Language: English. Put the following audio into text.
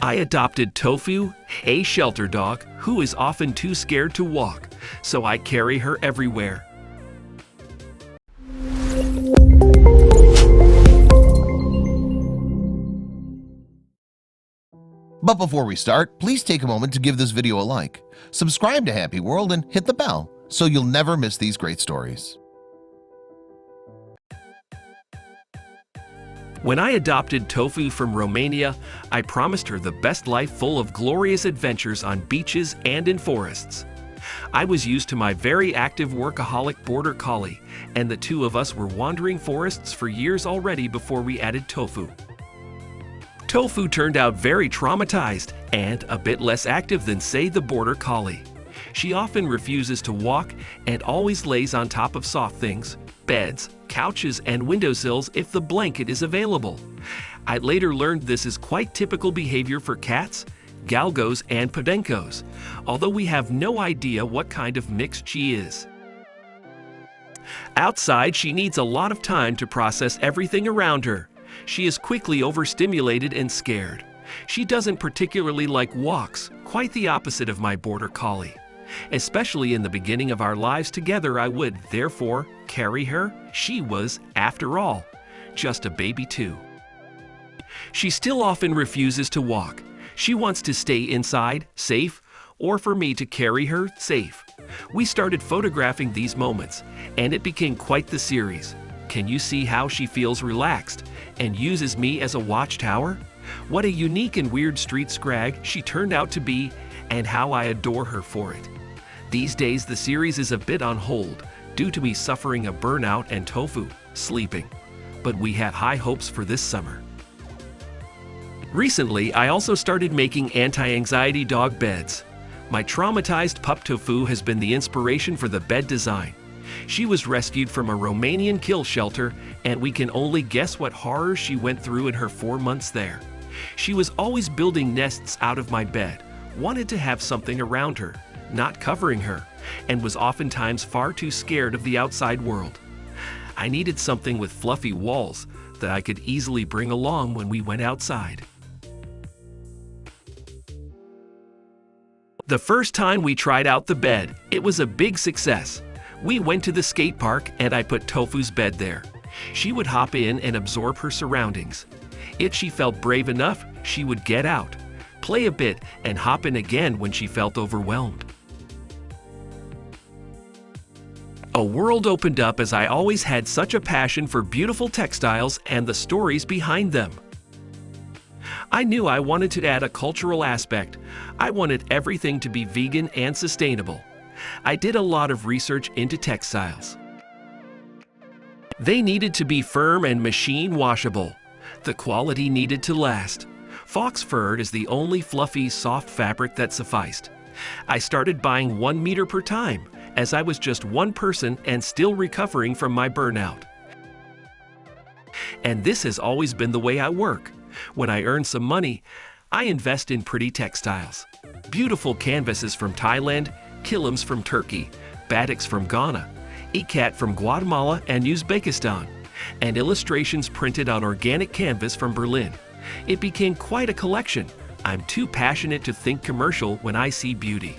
I adopted Tofu, a shelter dog who is often too scared to walk, so I carry her everywhere. But before we start, please take a moment to give this video a like, subscribe to HappyWorld, and hit the bell so you'll never miss these great stories. When I adopted Tofu from Romania, I promised her the best life full of glorious adventures on beaches and in forests. I was used to my very active workaholic border collie, and the two of us were wandering forests for years already before we added Tofu. Tofu turned out very traumatized and a bit less active than, say, the border collie. She often refuses to walk and always lays on top of soft things, beds, couches, and windowsills if the blanket is available. I later learned this is quite typical behavior for cats, galgos, and podencos, although we have no idea what kind of mix she is. Outside, she needs a lot of time to process everything around her. She is quickly overstimulated and scared. She doesn't particularly like walks, quite the opposite of my border collie. Especially in the beginning of our lives together, I would, therefore, carry her. She was, after all, just a baby too. She still often refuses to walk. She wants to stay inside, safe, or for me to carry her safe. We started photographing these moments, and it became quite the series. Can you see how she feels relaxed and uses me as a watchtower? What a unique and weird street scrag she turned out to be, and how I adore her for it. These days the series is a bit on hold due to me suffering a burnout and Tofu sleeping, but we had high hopes for this summer. Recently, I also started making anti-anxiety dog beds. My traumatized pup Tofu has been the inspiration for the bed design. She was rescued from a Romanian kill shelter, and we can only guess what horrors she went through in her 4 months there. She was always building nests out of my bed, wanted to have something around her, not covering her, and was oftentimes far too scared of the outside world. I needed something with fluffy walls that I could easily bring along when we went outside. The first time we tried out the bed, it was a big success. We went to the skate park and I put Tofu's bed there. She would hop in and absorb her surroundings. If she felt brave enough, she would get out, play a bit, and hop in again when she felt overwhelmed. A world opened up as I always had such a passion for beautiful textiles and the stories behind them. I knew I wanted to add a cultural aspect. I wanted everything to be vegan and sustainable. I did a lot of research into textiles. They needed to be firm and machine washable. The quality needed to last. Fox fur is the only fluffy, soft fabric that sufficed. I started buying 1 meter per time, as I was just one person and still recovering from my burnout. And this has always been the way I work. When I earn some money, I invest in pretty textiles. Beautiful canvases from Thailand, kilims from Turkey, batiks from Ghana, ikat from Guatemala and Uzbekistan, and illustrations printed on organic canvas from Berlin. It became quite a collection. I'm too passionate to think commercial when I see beauty.